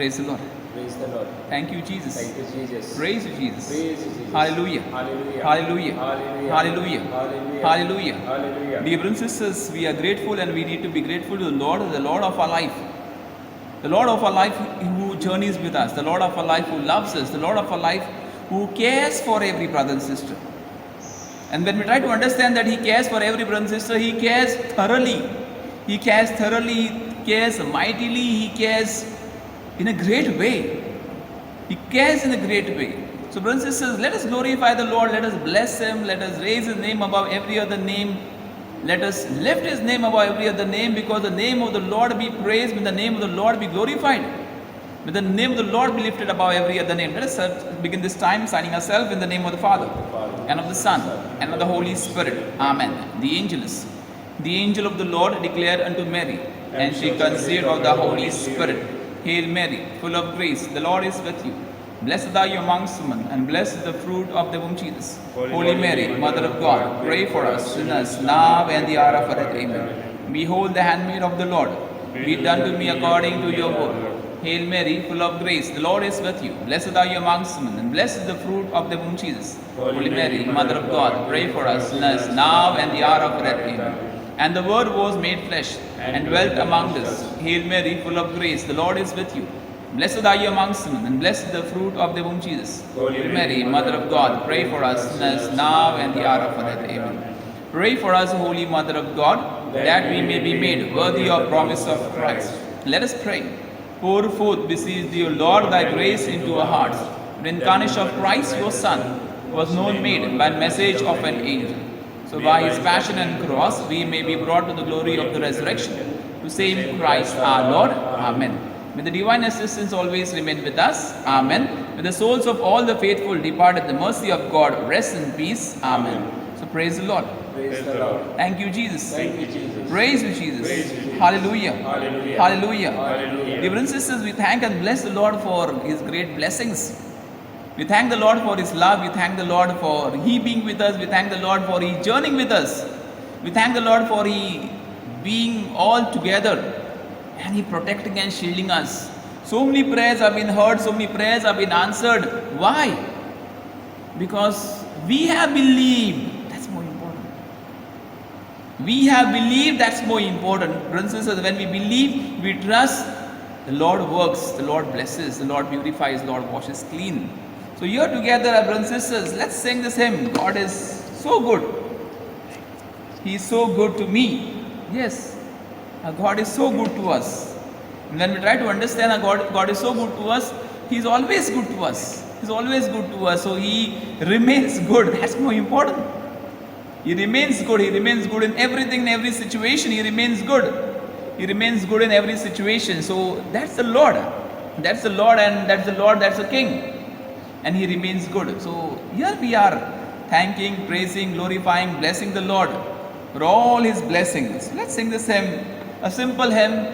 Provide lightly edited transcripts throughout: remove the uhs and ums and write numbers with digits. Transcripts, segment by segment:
Praise the Lord. Praise the Lord. Thank you, Jesus. Thank you, Jesus. Praise you, Jesus. Praise you, Jesus. Hallelujah. Hallelujah. Hallelujah. Hallelujah. Hallelujah. Hallelujah. Hallelujah. Hallelujah. Dear brothers and sisters, we are grateful and we need to be grateful to the Lord of our life. The Lord of our life who journeys with us, the Lord of our life who loves us, the Lord of our life who cares for every brother and sister. And when we try to understand that He cares for every brother and sister, He cares thoroughly. He cares thoroughly, He cares mightily, He cares in a great way. He cares in a great way. So brothers and sisters, let us glorify the Lord, let us bless Him, let us raise His name above every other name. Let us lift His name above every other name, because the name of the Lord be praised, may the name of the Lord be glorified. May the name of the Lord be lifted above every other name. Let us begin this time signing ourselves in the name of the Father, and of the Son, and of the Holy Spirit. Amen. The angel of the Lord declared unto Mary, and she conceived of the Holy Spirit. Hail Mary, full of grace, the Lord is with you. Blessed are you amongst women, and blessed is the fruit of the womb, Jesus. Holy Mary, Mother of God, pray for us sinners, now and the hour of our death. Amen. Behold the handmaid of the Lord, be done to me according to your word. Hail Mary, full of grace, the Lord is with you. Blessed are you amongst women, and blessed is the fruit of the womb, Jesus. Holy Mary, Mother of God, pray for us sinners, now and the hour of our death. Amen. And the Word was made flesh, and dwelt among us. Hail Mary, full of grace, the Lord is with you. Blessed are you amongst women, and blessed is the fruit of the womb, Jesus. Holy Mary, Mother of God, pray for us sinners, now and the hour of our death. Amen. Pray for us, Holy Mother of God, that we may be made worthy of promise of Christ. Let us pray. Pour forth, beseech thee, O Lord, thy grace into our hearts. The incarnation of Christ, your Son, was known made by message of an angel. So by his passion and cross, we may be brought to the glory of the resurrection. To same Christ our Lord. Amen. May the divine assistance always remain with us. Amen. May the souls of all the faithful depart at the mercy of God rest in peace. Amen. So praise the Lord. Praise the Lord. Thank you, Jesus. Thank you, Jesus. Praise you, Jesus. Praise you, Jesus. Hallelujah. Hallelujah. Hallelujah. Hallelujah. Dear brothers and sisters, we thank and bless the Lord for His great blessings. We thank the Lord for His love. We thank the Lord for He being with us. We thank the Lord for He journeying with us. We thank the Lord for He being all together and He protecting and shielding us. So many prayers have been heard. So many prayers have been answered. Why? Because we have believed. That's more important. We have believed. That's more important. Brothers and sisters, when we believe, we trust, the Lord works, the Lord blesses, the Lord purifies, the Lord washes clean. So here together, brothers and sisters, let's sing this hymn. God is so good. He is so good to me. Yes, our God is so good to us. And when we try to understand our God is so good to us, He is always good to us. He is always good to us. So He remains good. That's more important. He remains good. He remains good in everything, in every situation. He remains good. He remains good in every situation. So that's the Lord. That's the Lord, and that's the Lord, that's the King. And He remains good. So here we are, thanking, praising, glorifying, blessing the Lord for all His blessings. Let's sing this hymn, a simple hymn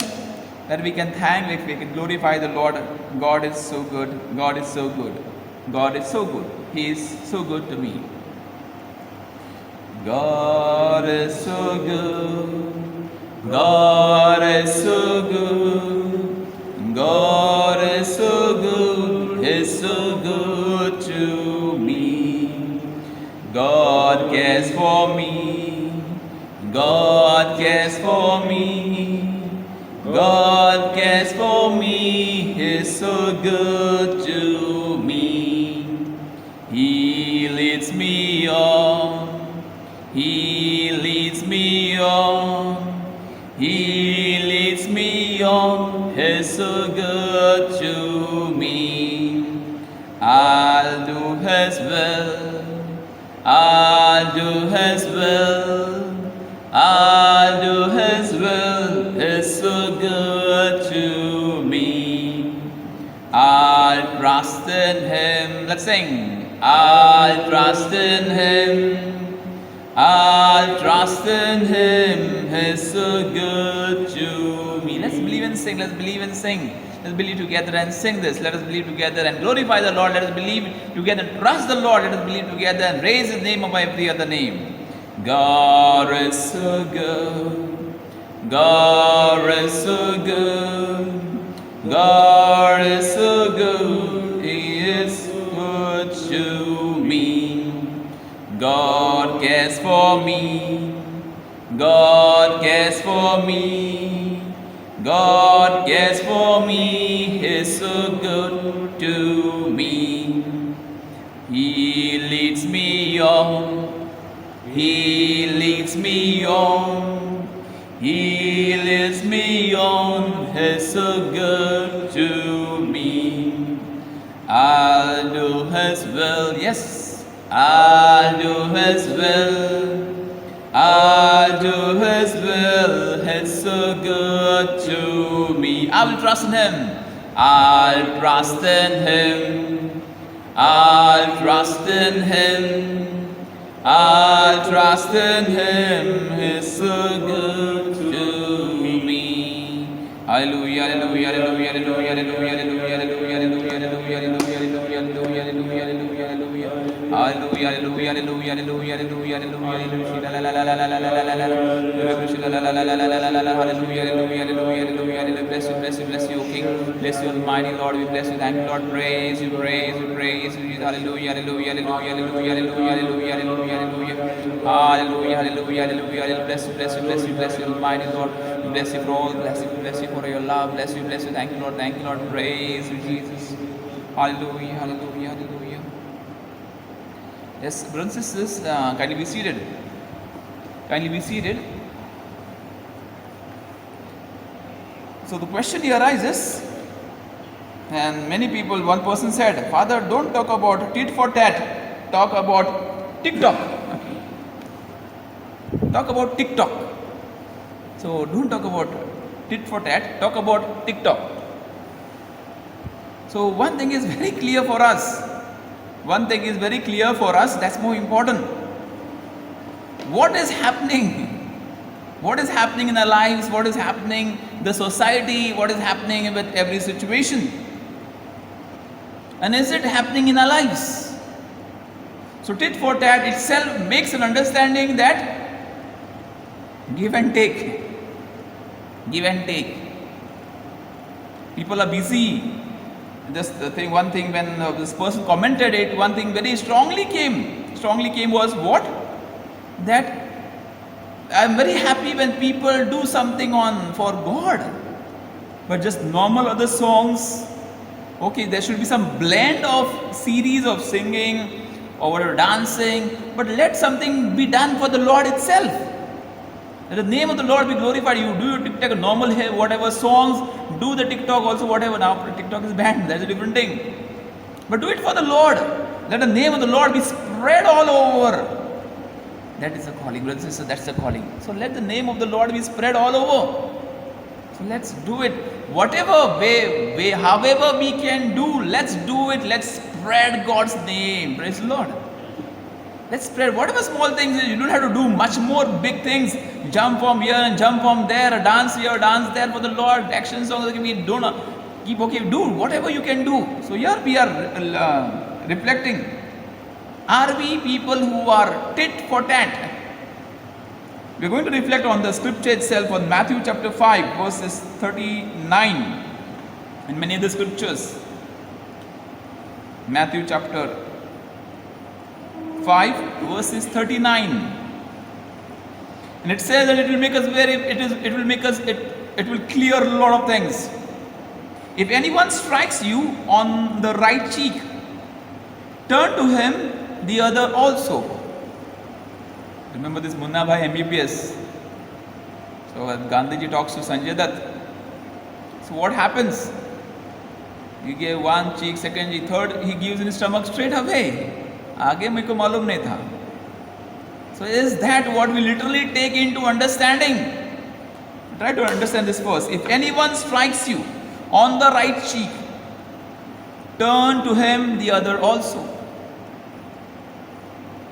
that we can thank, like we can glorify the Lord. God is so good. God is so good. God is so good. He is so good to me. God is so good. God is so good. God is so good. He's so good to me. God cares for me. God cares for me. God cares for me. He's so good to me. He leads me on. He leads me on. He leads me on. He's so good to me. I'll do His will. I'll do His will. I'll do His will. He's so good to me. I'll trust in Him. Let's sing. I'll trust in Him. I'll trust in Him. He's so good to me. Let's believe and sing. Let's believe and sing. Let's believe together and sing this. Let us believe together and glorify the Lord. Let us believe together and trust the Lord. Let us believe together and raise His name above every other name. God is so good. God is so good. God is so good, He is good to me. God cares for me. God cares for me. God cares for me. He's so good to me. He leads me on. He leads me on. He leads me on. He's so good to me. I'll do His will. Yes, I'll do His will. I'll do His will. He's so good to me. I will trust in Him. I'll trust in Him. I'll trust in Him. I'll trust in Him. He's so good to me. Hallelujah, hallelujah, hallelujah, hallelujah, hallelujah, hallelujah, hallelujah, hallelujah, hallelujah, hallelujah, hallelujah, hallelujah, hallelujah, hallelujah, hallelujah. Hallelujah, hallelujah, hallelujah, hallelujah, hallelujah, hallelujah, la la la la la la la la la la. La la la la la la la la la. Hallelujah, hallelujah, hallelujah, hallelujah, hallelujah. Bless you, bless you, bless you, O King. Bless you, Almighty Lord. We bless you, thank you, Lord. Praise you, praise you, praise you. Hallelujah, hallelujah, hallelujah, hallelujah, hallelujah, hallelujah, hallelujah, hallelujah. Hallelujah, hallelujah, hallelujah. Bless you, bless you, bless you, bless you, Almighty Lord. We bless you for all, bless you for your love. Bless you, bless you. Thank you, Lord. Thank you, Lord. Praise you, Jesus. Hallelujah, hallelujah, hallelujah. Yes, brothers and sisters, kindly be seated. Kindly be seated. So the question here arises, and many people, one person said, Father, don't talk about tit for tat, talk about TikTok. Talk about TikTok. So don't talk about tit for tat, talk about TikTok. So one thing is very clear for us. One thing is very clear for us, that's more important. What is happening? What is happening in our lives? What is happening in the society? What is happening with every situation? And is it happening in our lives? So tit for tat itself makes an understanding that give and take. Give and take. People are busy. Just the thing, one thing when this person commented it, one thing very strongly came was what? That I am very happy when people do something for God, but just normal other songs. Okay, there should be some blend of series of singing or dancing, but let something be done for the Lord itself. Let the name of the Lord be glorified. You do your TikTok normal hair, whatever songs, do the TikTok also, whatever. Now TikTok is banned, that's a different thing. But do it for the Lord. Let the name of the Lord be spread all over. That is a calling, brothers and sisters, that's a calling. So let the name of the Lord be spread all over. So let's do it. Whatever way, however we can do, let's do it. Let's spread God's name. Praise the Lord. Let's spread whatever small things. You don't have to do much more big things. Jump from here and jump from there, dance here, dance there for the Lord. Action songs, we don't keep do whatever you can do. So here we are reflecting. Are we people who are tit for tat? We are going to reflect on the scripture itself on Matthew chapter 5 verses 39 and many other scriptures. Matthew chapter 5 verses 39, and it says that it will make us it will clear a lot of things. If anyone strikes you on the right cheek, turn to him the other also. Remember this Munna Bhai MBBS. So Gandhiji talks to Sanjay Dutt. So what happens? He gave one cheek, second cheek, third, he gives in his stomach straight away. आगे मेरे को मालूम नहीं था. So is that what we literally take into understanding? Try to understand this verse. If anyone strikes you on the right cheek, turn to him the other also.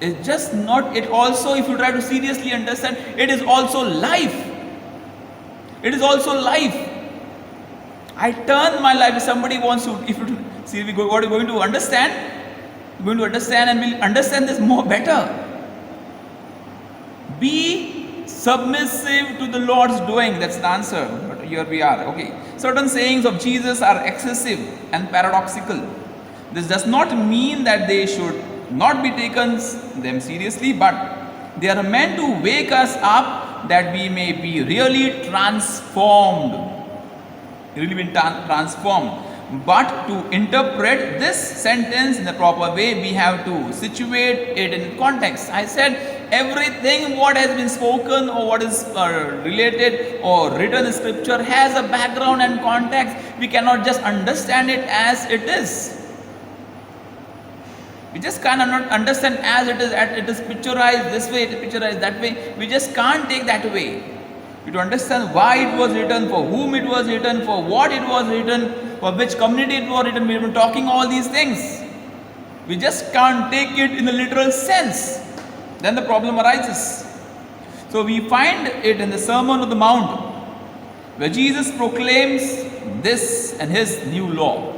It's just not, it also, if you try to seriously understand, it is also life. It is also life. I turn my life. If somebody wants to, if you see, what are going to understand? We're going to understand, and we'll understand this more better. Be submissive to the Lord's doing. That's the answer. But here we are. Okay. Certain sayings of Jesus are excessive and paradoxical. This does not mean that they should not be taken them seriously, but they are meant to wake us up that we may be really transformed. Really been transformed. But to interpret this sentence in the proper way, we have to situate it in context. I said everything what has been spoken or what is related or written in scripture has a background and context. We cannot just understand it as it is. We just cannot understand as it is. It is picturized this way, it is picturized that way. We just can't take that way. We to understand why it was written, for whom it was written, for what it was written, for which community it was written. We have been talking all these things. We just can't take it in the literal sense. Then the problem arises. So we find it in the Sermon on the Mount, where Jesus proclaims this and his new law.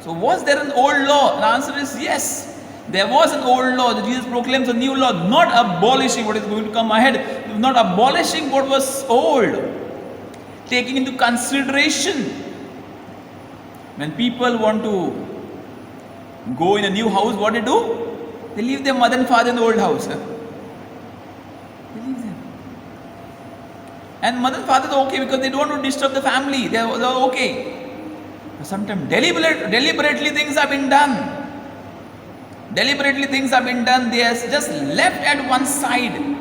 So was there an old law? The answer is yes. There was an old law that Jesus proclaims a new law, not abolishing what is going to come ahead, not abolishing what was old, taking into consideration when people want to go in a new house, what they do? They leave their mother and father in the old house. They leave them. And mother and father are okay because they don't want to disturb the family. They are okay. Sometimes deliberately things have been done. Deliberately things have been done. They are just left at one side.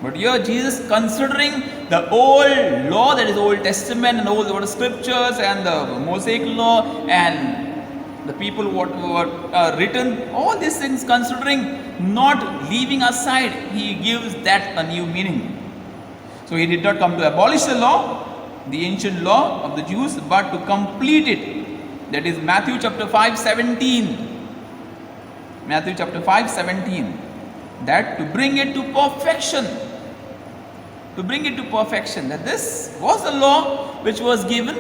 But here Jesus, considering the old law, that is Old Testament and all the scriptures and the Mosaic law and the people what were written, all these things considering, not leaving aside, he gives that a new meaning. So he did not come to abolish the law, the ancient law of the Jews, but to complete it. That is Matthew chapter 5:17. Matthew chapter 5:17. That to bring it to perfection. To bring it to perfection. That this was the law which was given.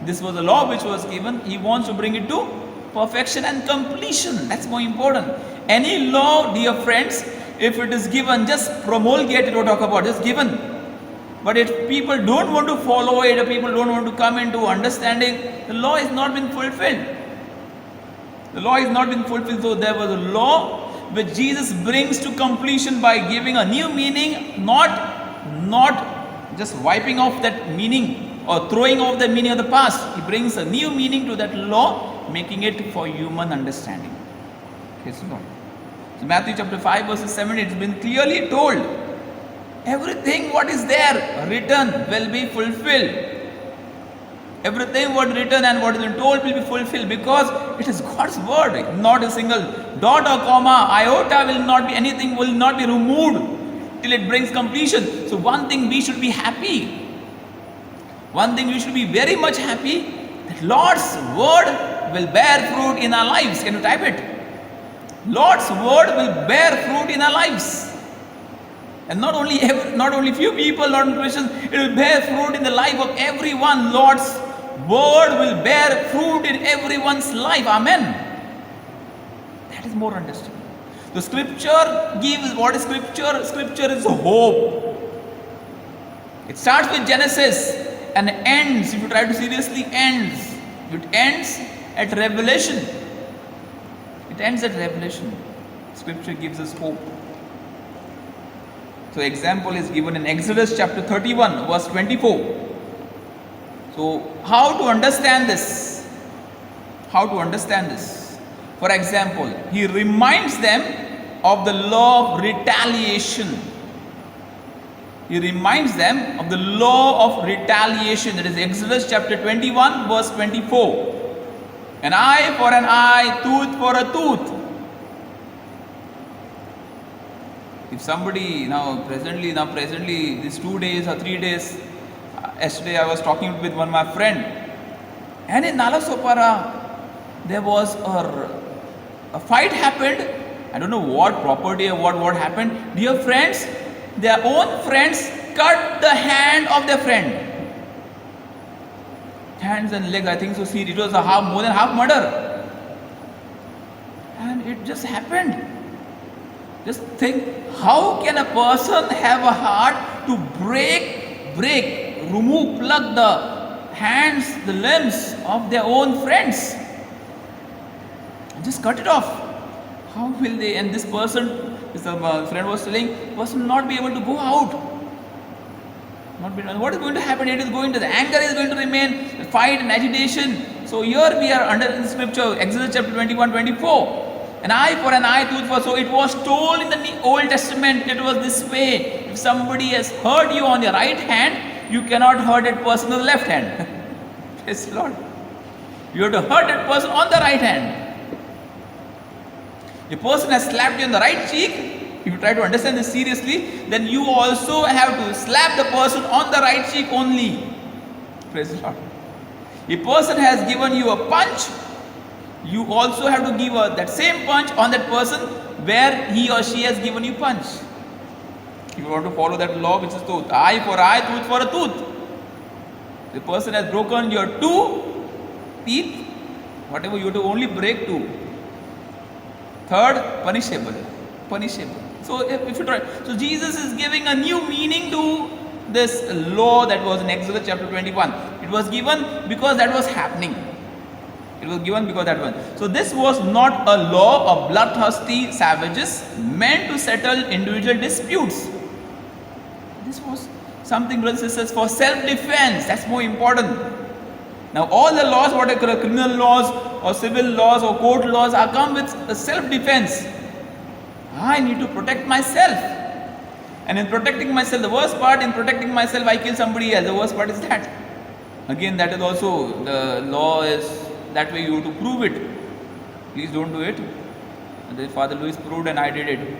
This was the law which was given. He wants to bring it to perfection and completion. That's more important. Any law, dear friends, if it is given, just promulgate it or talk about it, just given. But if people don't want to follow it, or people don't want to come into understanding, the law has not been fulfilled. The law has not been fulfilled. So there was a law which Jesus brings to completion by giving a new meaning, not just wiping off that meaning or throwing off the meaning of the past. He brings a new meaning to that law, making it for human understanding. Okay, so Matthew chapter 5 verses 7, it's been clearly told. Everything what is there written will be fulfilled. Everything what written and what is been told will be fulfilled because it is God's word. Not a single dot or comma, iota will not be, anything will not be removed till it brings completion. So one thing we should be happy. One thing we should be very much happy, that Lord's word will bear fruit in our lives. Can you type it? Lord's word will bear fruit in our lives. And not only few people, not only Christians, it will bear fruit in the life of everyone. Lord's word will bear fruit in everyone's life. Amen. That is more understanding. The scripture gives, what is scripture? Scripture is hope. It starts with Genesis and ends, if you try to seriously, ends. It ends at Revelation. It ends at Revelation. Scripture gives us hope. So example is given in Exodus chapter 31 verse 24. So how to understand this? How to understand this? For example, he reminds them of the law of retaliation. He reminds them of the law of retaliation. That is Exodus chapter 21 verse 24. An eye for an eye, tooth for a tooth. If somebody presently these 2 days or 3 days, yesterday I was talking with one of my friend, and in Nalasopara there was a fight happened. I don't know what property or what happened. Dear friends, their own friends cut the hand of their friend. Hands and legs, I think so. See, it was more than half murder, and it just happened. Just think, how can a person have a heart to break pluck the hands, the limbs of their own friends. And just cut it off. How will they? And this person, this friend was telling, person will not be able to go out. What is going to happen? It is going to, the anger is going to remain, the fight and agitation. So here we are under the scripture, Exodus chapter 21-24. An eye for an eye, tooth for. So it was told in the Old Testament, it was this way. If somebody has hurt you on your right hand, you cannot hurt that person on the left hand. Praise the Lord. You have to hurt that person on the right hand. If a person has slapped you on the right cheek, if you try to understand this seriously, then you also have to slap the person on the right cheek only. Praise the Lord. If a person has given you a punch, you also have to give that same punch on that person where he or she has given you punch. If you want to follow that law, which is tooth, eye for eye, tooth for a tooth. The person has broken your 2 teeth, whatever, you have to only break 2. Third, punishable. So if you try, so Jesus is giving a new meaning to this law that was in Exodus chapter 21. It was given because that was happening. So this was not a law of bloodthirsty savages meant to settle individual disputes. This was something, brothers and sisters, for self-defense. That's more important. Now all the laws, whatever criminal laws or civil laws or court laws, are come with self-defense. I need to protect myself. And in protecting myself, the worst part, in protecting myself, I kill somebody else. The worst part is that. Again, that is also, the law is that way, you have to prove it. Please don't do it. And Father Louis proved and I did it.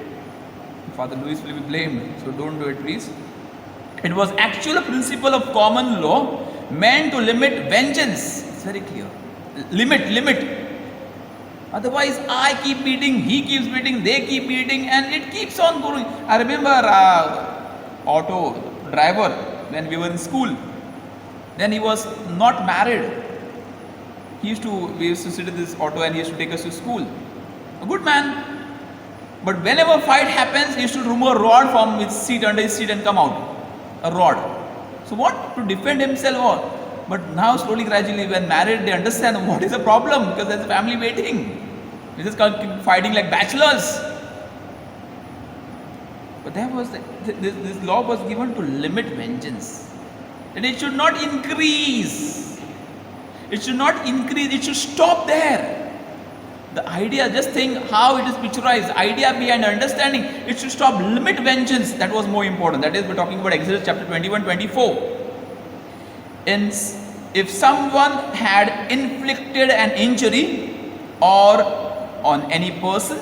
Father Louis will be blamed. So don't do it, please. It was actually a principle of common law meant to limit vengeance. It's very clear. Limit. Otherwise, I keep beating, he keeps beating, they keep beating, and it keeps on going. I remember auto driver when we were in school. Then he was not married. We used to sit in this auto and he used to take us to school. A good man. But whenever fight happens, he used to remove a rod from his seat, under his seat, and come out. A rod. So what? To defend himself or? But now slowly, gradually, when married, they understand what is the problem, because there's a family waiting. We just can't keep fighting like bachelors. But there was this law was given to limit vengeance. And it should not increase. It should stop there. The idea, just think how it is picturized, idea behind understanding, it should stop, limit vengeance. That was more important. That is, we're talking about Exodus chapter 21-24. If someone had inflicted an injury or on any person,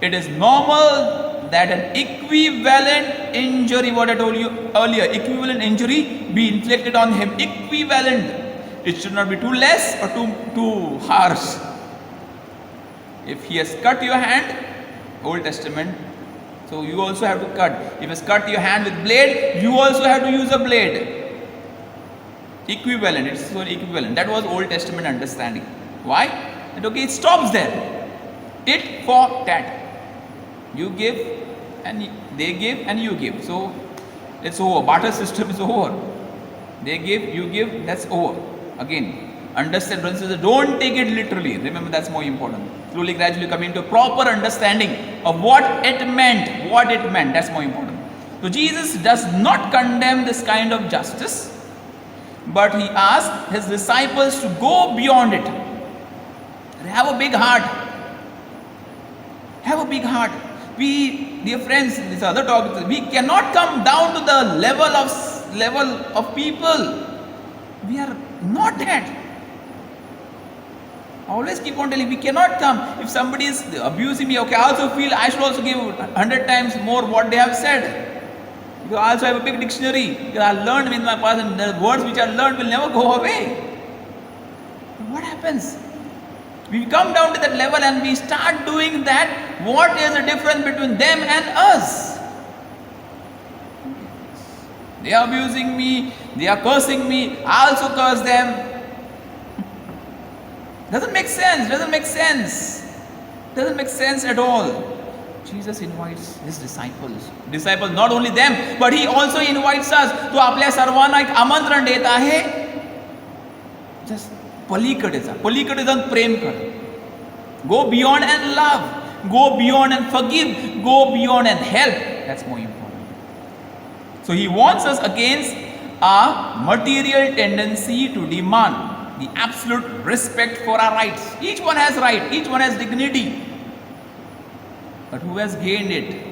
it is normal that an equivalent injury, what I told you earlier, equivalent injury be inflicted on him. Equivalent. It should not be too less or too harsh. If he has cut your hand, Old Testament, so you also have to cut. If he has cut your hand with blade, you also have to use a blade. Equivalent, it's so equivalent. That was Old Testament understanding. Why? And okay, it stops there. Tit for tat. You give and they give and you give. So it's over. Barter system is over. They give, you give, that's over. Again, understand, brothers and sisters, don't take it literally. Remember, that's more important. Slowly, gradually coming to a proper understanding of what it meant. That's more important. So Jesus does not condemn this kind of justice, but he asked his disciples to go beyond it. Have a big heart. Have a big heart. We, dear friends, this other talk, we cannot come down to the level of people. We are not that. Always keep on telling, we cannot come. If somebody is abusing me, okay, I also feel I should also give 100 times more what they have said. Because I also have a big dictionary. Because I learned in my past, and the words which I learned will never go away. What happens? We come down to that level and we start doing that. What is the difference between them and us? They are abusing me, they are cursing me, I also curse them. Doesn't make sense at all. Jesus invites his disciples. Disciples, not only them, but he also invites us. तो आपल्या सर्वांना एक आमंत्रण देत आहे. Just पलीकडे जा. पलीकडे जाऊन प्रेम कर. Go beyond and love. Go beyond and forgive. Go beyond and help. That's more important. So he warns us against our material tendency to demand the absolute respect for our rights. Each one has right. Each one has dignity. But who has gained it?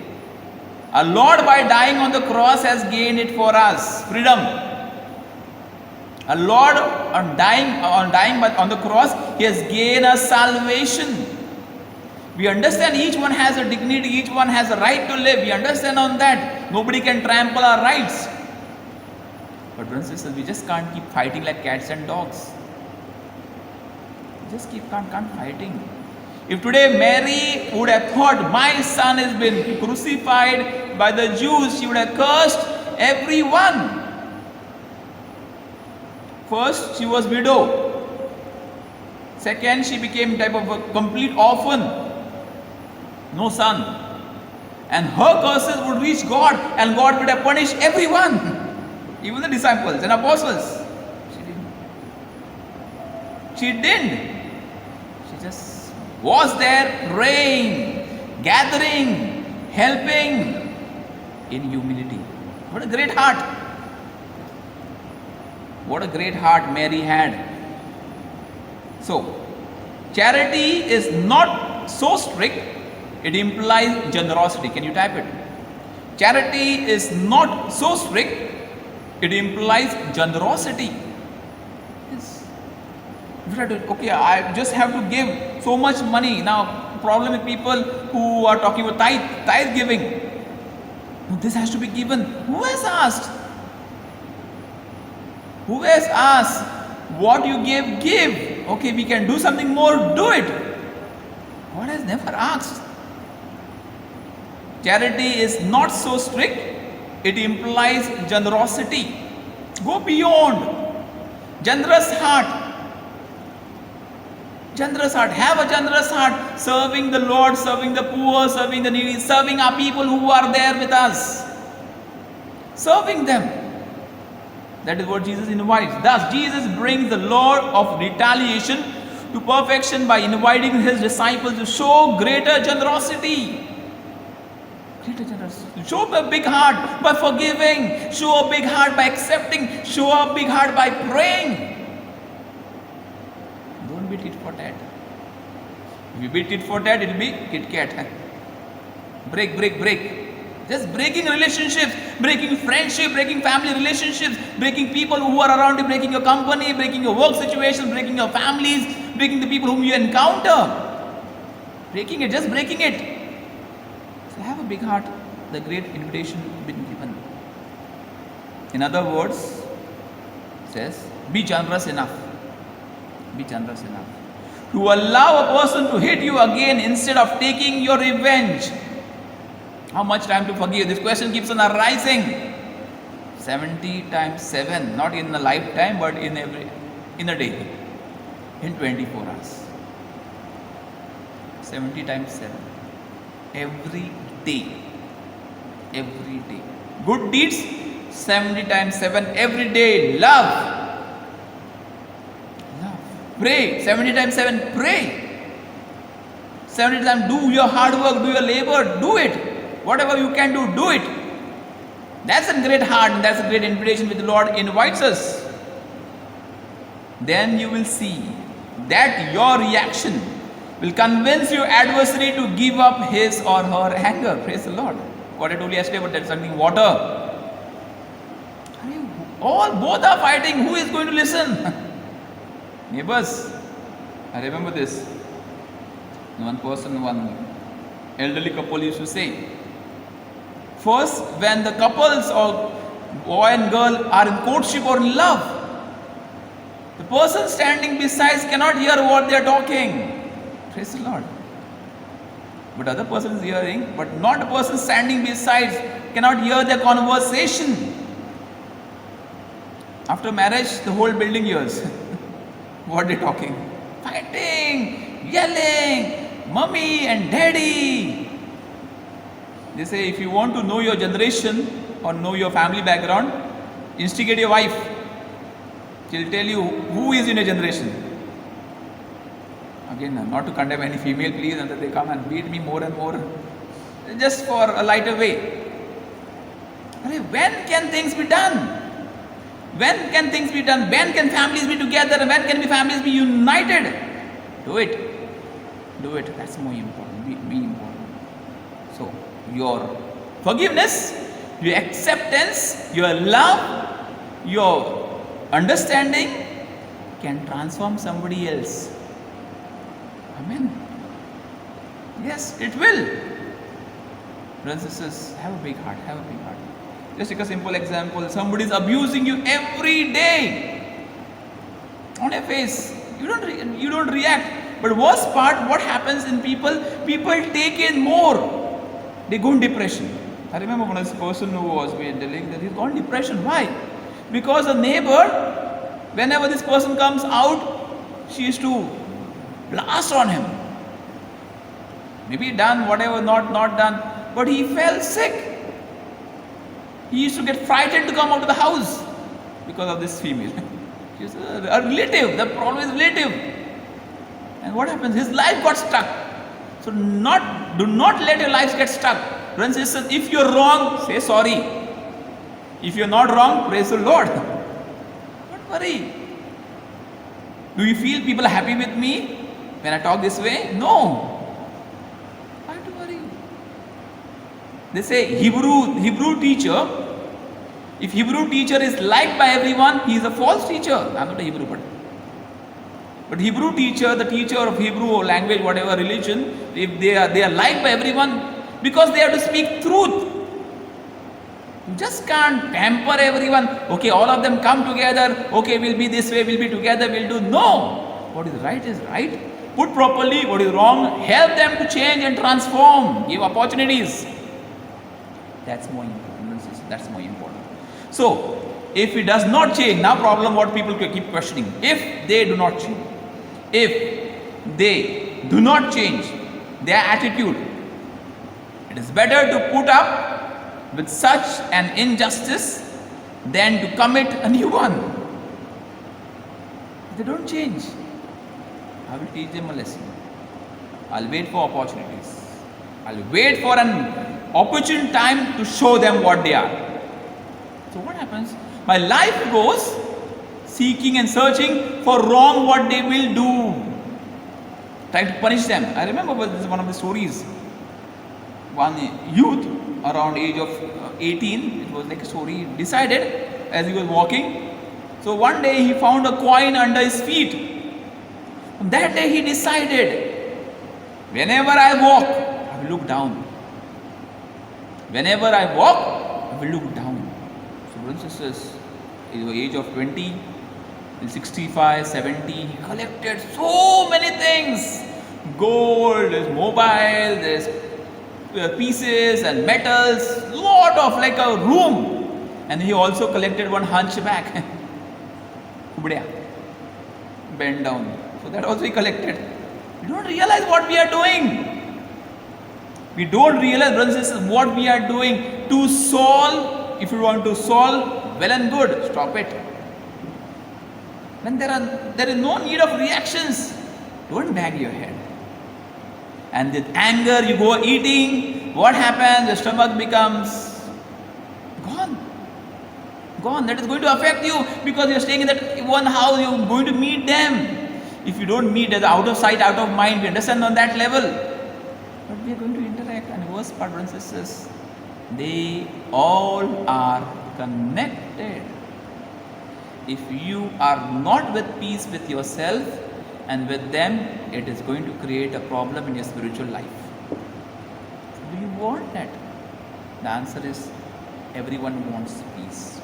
Our Lord, by dying on the cross, has gained it for us. Freedom. Our Lord, on dying on the cross, he has gained us salvation. We understand each one has a dignity, each one has a right to live. We understand on that. Nobody can trample our rights. But brothers and sisters, we just can't keep fighting like cats and dogs. We just can't fighting. If today Mary would have thought, my son has been crucified by the Jews, she would have cursed everyone. First, she was widow. Second, she became type of a complete orphan. No son. And her curses would reach God, and God would have punished everyone. Even the disciples and apostles. She didn't. She just was there praying, gathering, helping in humility. What a great heart. What a great heart Mary had. So, charity is not so strict, it implies generosity. Can you type it? Charity is not so strict, it implies generosity. Yes. Okay, I just have to give so much money. Now, problem with people who are talking about tithe giving. No, this has to be given. Who has asked? Who has asked? What you give. Okay, we can do something more, do it. God has never asked. Charity is not so strict, it implies generosity. Go beyond. Generous heart. Generous heart. Have a generous heart. Serving the Lord, serving the poor, serving the needy, serving our people who are there with us. Serving them. That is what Jesus invites. Thus, Jesus brings the law of retaliation to perfection by inviting his disciples to show greater generosity. Greater generosity. Show a big heart by forgiving. Show a big heart by accepting. Show a big heart by praying. Don't be tit for tat. If you be tit for tat, it will be Kit Kat. Break. Just breaking relationships, breaking friendship, breaking family relationships, breaking people who are around you, breaking your company, breaking your work situation, breaking your families, breaking the people whom you encounter. Breaking it, just breaking it. So have a big heart. The great invitation been given. In other words, it says, be generous enough. Be generous enough. To allow a person to hit you again instead of taking your revenge. How much time to forgive? This question keeps on arising. 70 times 7, not in a lifetime, but in a day, in 24 hours. 70 times 7. Every day. Good deeds, 70 times 7 every day. Love. Pray, 70 times 7, pray. 70 times do your hard work, do your labor, do it. Whatever you can do it. That's a great heart, and that's a great invitation which the Lord invites us. Then you will see that your reaction will convince your adversary to give up his or her anger. Praise the Lord. What I told you yesterday about that something water. Both are fighting. Who is going to listen? Neighbors, I remember this. One elderly couple used to say, first, when the couples or boy and girl are in courtship or in love, the person standing beside cannot hear what they are talking. Praise the Lord. But other person is hearing, but not the person standing beside cannot hear their conversation. After marriage, the whole building hears what they are talking. Fighting, yelling, mommy and daddy. They say if you want to know your generation or know your family background, instigate your wife. She'll tell you who is in your generation. Again, not to condemn any female, please, and that they come and beat me more and more, just for a lighter way. When can things be done? When can things be done? When can families be together? When can families be united? Do it. Do it. That's more important. Be important. So, your forgiveness, your acceptance, your love, your understanding can transform somebody else. Amen. Yes, it will. Brothers and sisters, have a big heart. Have a big heart. Just take a simple example. Somebody is abusing you every day on your face. You don't react. But worst part, what happens in people? People take in more. They go in depression. I remember one of this person who was telling that he's gone in depression. Why? Because a neighbor, whenever this person comes out, she used to blast on him. Maybe done, whatever, not done. But he fell sick. He used to get frightened to come out of the house because of this female. She's a relative. The problem is relative. And what happens? His life got stuck. So do not let your lives get stuck. Brothers and sisters, if you're wrong, say sorry. If you're not wrong, praise the Lord. Don't worry. Do you feel people are happy with me when I talk this way? No. Why to worry? They say Hebrew teacher, if Hebrew teacher is liked by everyone, he is a false teacher. I'm not a Hebrew, but Hebrew teacher, the teacher of Hebrew or language, whatever religion, if they are liked by everyone because they have to speak truth. You just can't pamper everyone. Okay, all of them come together. Okay, we'll be this way, we'll be together, we'll do. No. What is right is right. Put properly. What is wrong, help them to change and transform. Give opportunities. That's more important. That's more important. So, if it does not change, now problem what people keep questioning. If they do not change, if they do not change their attitude, it is better to put up with such an injustice than to commit a new one. If they don't change, I will teach them a lesson. I'll wait for opportunities. I'll wait for an opportune time to show them what they are. So what happens? My life goes seeking and searching for wrong what they will do, trying to punish them. I remember this is one of the stories. One youth around age of 18, it was like a story, decided as he was walking. So one day he found a coin under his feet. That day he decided, whenever I walk, I will look down. Whenever I walk, I will look down. So brothers and sisters, at the age of 20, in 65, 70, he collected so many things. Gold, there's mobile, there's pieces and metals, lot of like a room. And he also collected one hunchback. Bent down. So that also he collected. We don't realize what we are doing. We don't realize, brothers and sisters, what we are doing to solve. If you want to solve, well and good, stop it. When there is no need of reactions, don't bang your head. And with anger, you go eating. What happens? Your stomach becomes gone. Gone. That is going to affect you because you are staying in that one house. You are going to meet them. If you don't meet, as out of sight, out of mind, we understand on that level. But we are going to interact. And the worst part, brothers and sisters, they all are connected. If you are not with peace with yourself and with them, it is going to create a problem in your spiritual life. Do you want that? The answer is everyone wants peace.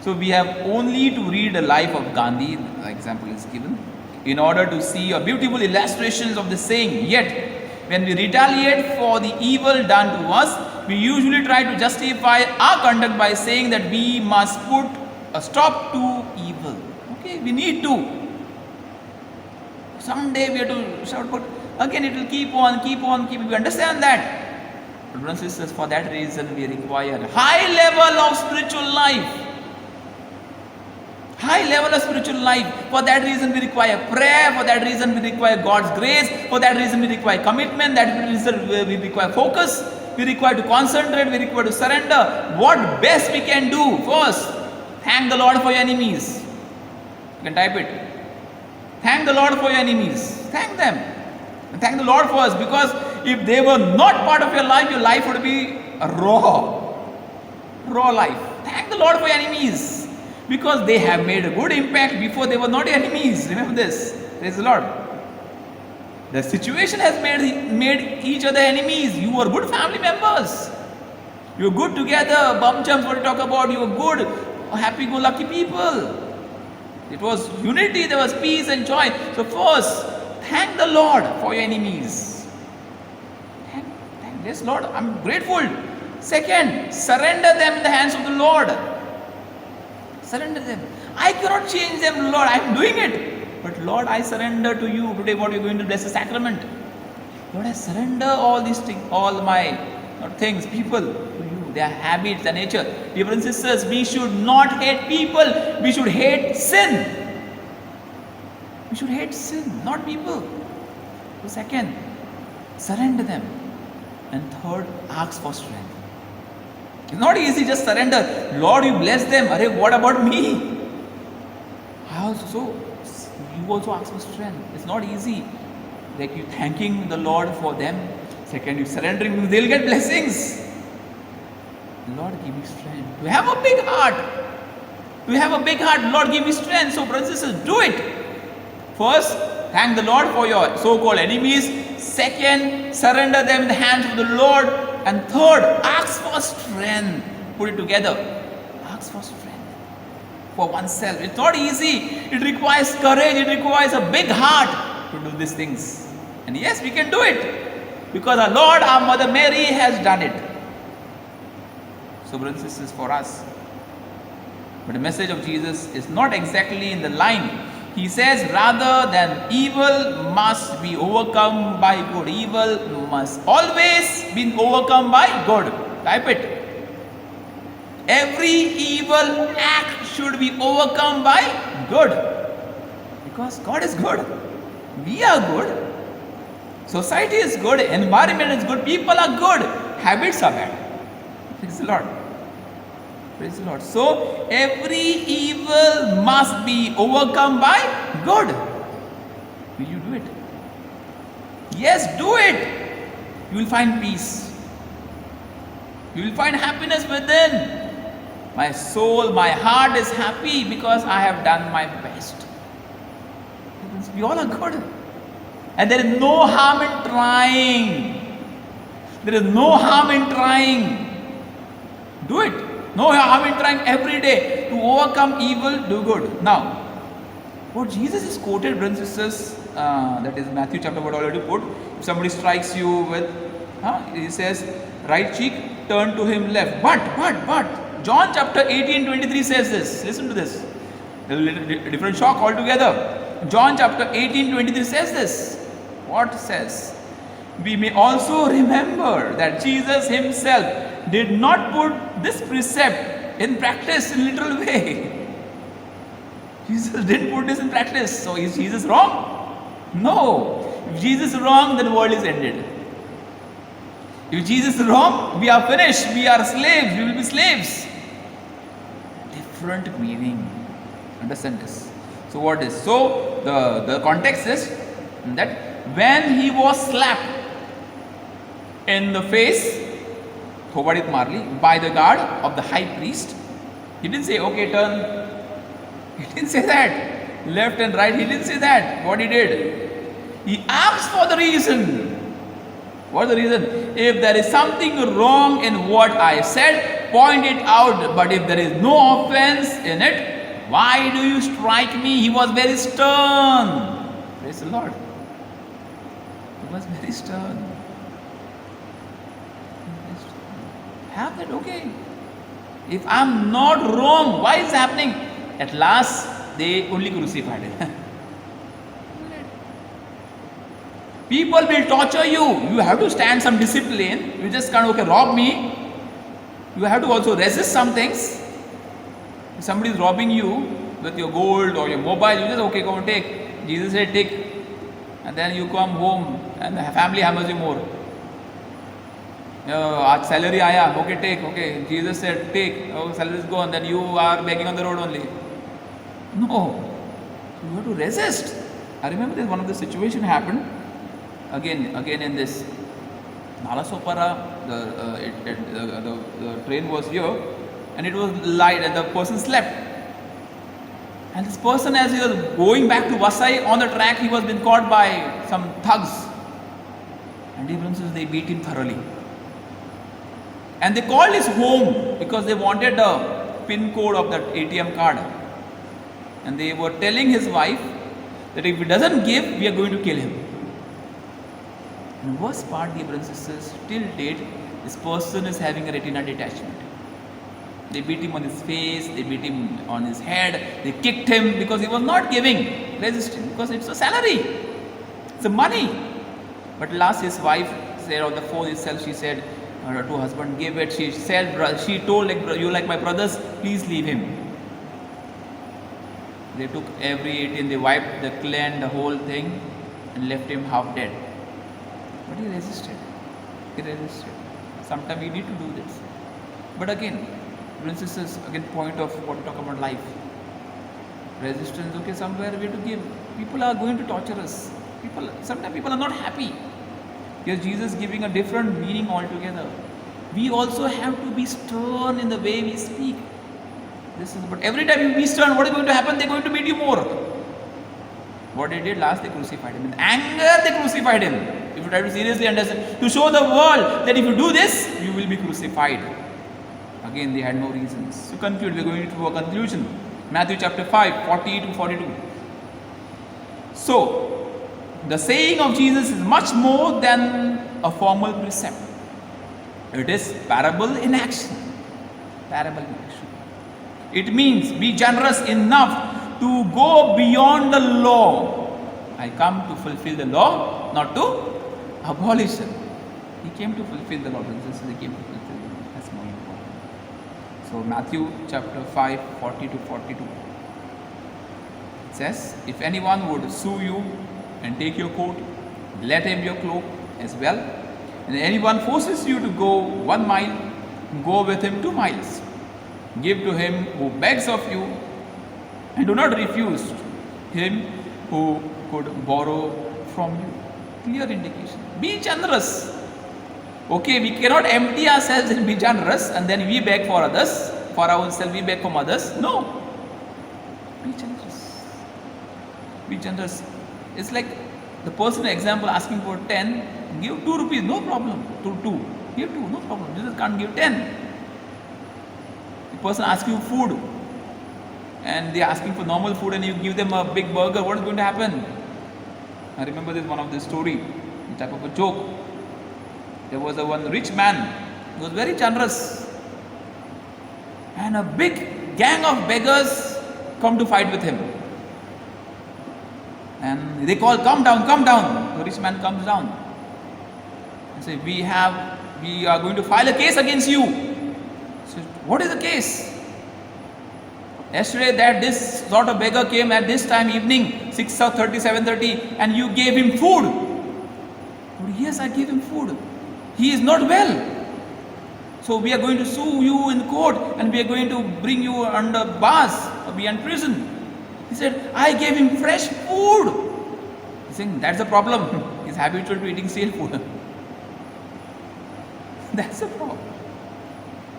So we have only to read the life of Gandhi, the example is given, in order to see a beautiful illustrations of the saying. Yet, when we retaliate for the evil done to us, we usually try to justify our conduct by saying that we must put a stop to evil. Okay, we need to. Someday we have to shout, but again it will keep on. We understand that. But brothers and sisters, for that reason we require high level of spiritual life. High level of spiritual life. For that reason we require prayer. For that reason we require God's grace. For that reason we require commitment. That reason we require focus. We require to concentrate. We require to surrender. What best we can do? First, thank the Lord for your enemies. You can type it. Thank the Lord for your enemies. Thank them. And thank the Lord first, because if they were not part of your life would be a raw life. Thank the Lord for your enemies, because they have made a good impact before they were not your enemies. Remember this. Praise the Lord. The situation has made each other enemies. You were good family members. You were good together. Bum chums, what you talk about. You were good, happy-go-lucky people. It was unity, there was peace and joy. So first, thank the Lord for your enemies. Thank this Lord, I'm grateful. Second, surrender them in the hands of the Lord. Surrender them. I cannot change them, Lord. I'm doing it. But Lord, I surrender to you. Today what we're going to bless the sacrament. Lord, I surrender all these things, all my things, people to you. Their habits, their nature. Dear brothers and sisters, we should not hate people. We should hate sin. We should hate sin, not people. So second, surrender them. And third, ask for strength. It's not easy, just surrender. Lord, you bless them. Arey, what about me? You also ask for strength. It's not easy. Like you thanking the Lord for them. Second, you surrendering, they'll get blessings. Lord, give me strength. To have a big heart. To have a big heart, Lord, give me strength. So, brothers and sisters, do it. First, thank the Lord for your so-called enemies. Second, surrender them in the hands of the Lord. And third, ask for strength. Put it together. Ask for strength for oneself. It's not easy. It requires courage. It requires a big heart to do these things. And yes, we can do it. Because our Lord, our Mother Mary has done it. So, brothers and sisters, for us. But the message of Jesus is not exactly in the line. He says, rather than evil must be overcome by good. Evil must always be overcome by good. Type it. Every evil act should be overcome by good. Because God is good. We are good. Society is good. Environment is good. People are good. Habits are bad. Praise the Lord. Praise the Lord. So, every evil must be overcome by good. Will you do it? Yes, do it. You will find peace. You will find happiness within. My soul, my heart is happy because I have done my best. We all are good. And there is no harm in trying. There is no harm in trying. Do it. No harm in trying every day to overcome evil, do good. Now, what Jesus is quoted, brothers and sisters, that is Matthew chapter what already put. If somebody strikes you with, he says, right cheek, turn to him left. But, John chapter 18:23 says this. Listen to this. A little different shock altogether. John chapter 18:23 says this. What says? We may also remember that Jesus himself did not put this precept in practice in literal way. Jesus didn't put this in practice. So is Jesus wrong? No. If Jesus is wrong, then the world is ended. If Jesus is wrong, we are finished. We are slaves. We will be slaves. Different meaning. Understand this. So what is? So the context is that when he was slapped in the face by the guard of the high priest, he didn't say, okay, turn. He didn't say that. Left and right, he didn't say that. What he did? He asked for the reason. What is the reason? If there is something wrong in what I said, point it out. But if there is no offense in it, why do you strike me? He was very stern. Praise the Lord. He was very stern. Have that, okay. If I'm not wrong, why is it happening? At last, they only crucified him. People will torture you. You have to stand some discipline. You just can't, okay, rob me. You have to also resist some things. If somebody is robbing you with your gold or your mobile, you just, okay, go and take. Jesus said, take. And then you come home and the family hammers you more. Aaj salary aaya, okay, take, okay. Jesus said, take. Oh, salary is gone. Then you are begging on the road only. No. You have to resist. I remember this, one of the situation happened. Again in this Nalasopara, the train was here and it was light and the person slept. And this person, as he was going back to Vasai on the track, he was being caught by some thugs. And they beat him thoroughly. And they called his home because they wanted the PIN code of that ATM card. And they were telling his wife that if he doesn't give, we are going to kill him. And the worst part, dear brothers and sisters, till date, this person is having a retina detachment. They beat him on his face, they beat him on his head, they kicked him because he was not giving, resisting, because it's a salary, it's a money. But last his wife said on the phone itself, she said to her husband, give it. She said, she told, like, you like my brothers, please leave him. They took every ATM, they wiped, they cleaned the whole thing and left him half dead. But he resisted. He resisted. Sometimes we need to do this. But again, brothers and sisters, again, point of what we talk about life. Resistance, okay, somewhere we have to give. People are going to torture us. Sometimes people are not happy. Because Jesus is giving a different meaning altogether. We also have to be stern in the way we speak. But every time you be stern, what is going to happen? They're going to beat you more. What they did last, they crucified him. In anger, they crucified him. If you try to seriously understand, to show the world that if you do this, you will be crucified. Again, they had no reasons. To conclude, we are going to a conclusion. Matthew chapter 5, 40 to 42. So, the saying of Jesus is much more than a formal precept. It is parable in action. Parable in action. It means be generous enough to go beyond the law. I come to fulfill the law, not to abolish it. He came to fulfill the law. He came to fulfill the law. That's more important. So Matthew chapter 5, 40 to 42. It says, if anyone would sue you and take your coat, let him your cloak as well. And anyone forces you to go 1 mile, go with him 2 miles. Give to him who begs of you, and do not refuse him who could borrow from you. Clear indication. Be generous. Okay, we cannot empty ourselves and be generous and then we beg for others. For ourselves, we beg from others. No. Be generous. Be generous. It's like the person, example, asking for 10, give 2 rupees, no problem. 2. Give 2, no problem. Jesus can't give 10. The person asks you food and they are asking for normal food and you give them a big burger, what is going to happen? I remember this one of this story, type of a joke. There was one rich man who was very generous, and a big gang of beggars come to fight with him. And they call, come down, come down. The rich man comes down and say, we are going to file a case against you. So, what is the case? Yesterday that this sort of beggar came at this time evening, 6:30, 7:30, and you gave him food. But yes, I gave him food. He is not well. So we are going to sue you in court and we are going to bring you under bars or be in prison. He said, I gave him fresh food. He's saying, that's the problem. He's habitual to eating stale food. That's the problem.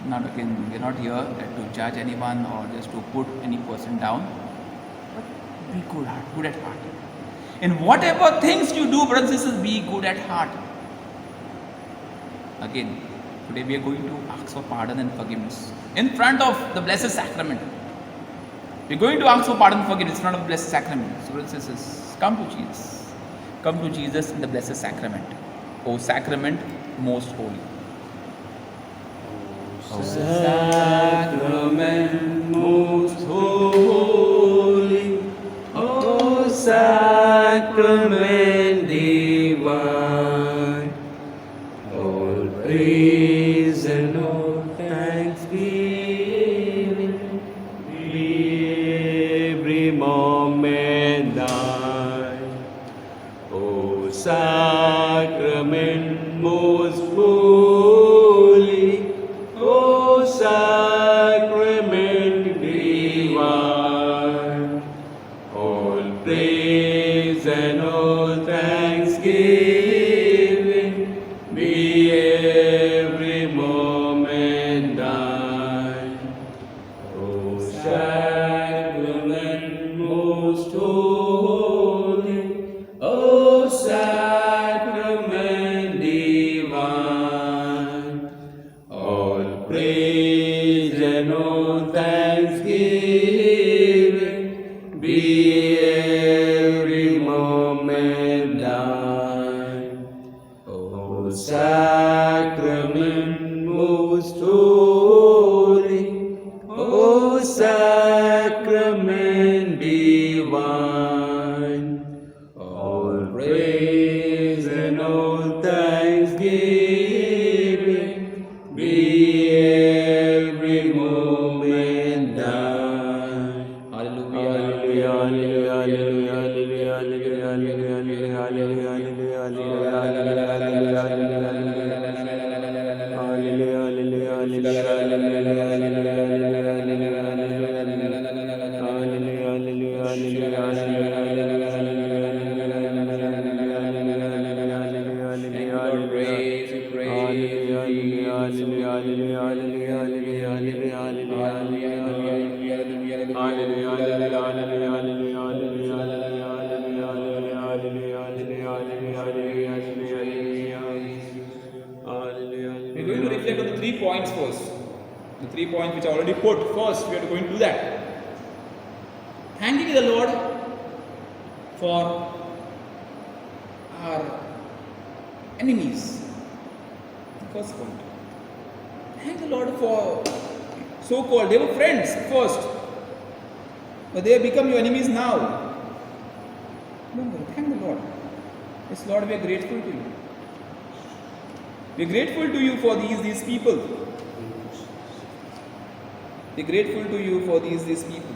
Not again, we're not here to judge anyone or just to put any person down. But be good at heart. In whatever things you do, brothers and sisters, be good at heart. Again, today we are going to ask for pardon and forgiveness in front of the Blessed Sacrament. We're going to ask for pardon and forgiveness in front of the Blessed Sacrament. So, brothers and sisters, come to Jesus. Come to Jesus in the Blessed Sacrament. O Sacrament, most holy. O Sacrament, most holy. O Sacrament divine. praise and all thanksgiving be every moment thine. O sacrament most holy, O sacrament divine, all praise and all thanksgiving be every moment thine. Hallelujah. Hallelujah, hallelujah, hallelujah, hallelujah, hallelujah, hallelujah, We're going to reflect on the 3 points first. The 3 points which I already put. First, we are going to do that. Thanking the Lord for our enemies. The first point. Thank the Lord for so-called, they were friends first, but they have become your enemies now. Remember, thank the Lord. Yes, Lord, we are grateful to you. We are grateful to you for these people. We are grateful to you for these people.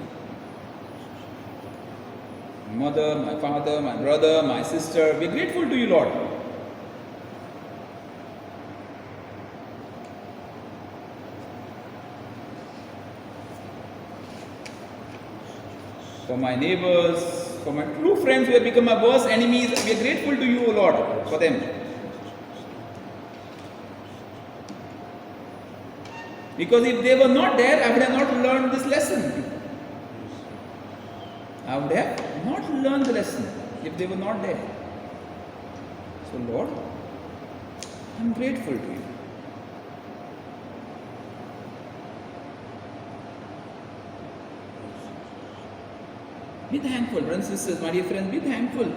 My mother, my father, my brother, my sister. We are grateful to you, Lord. For my neighbors, for my true friends who have become my worst enemies, we are grateful to you, O Lord, for them. Because if they were not there, I would have not learned this lesson. I would have not learned the lesson if they were not there. So, Lord, I'm grateful to you. Be thankful, brothers and sisters, my dear friends, be thankful.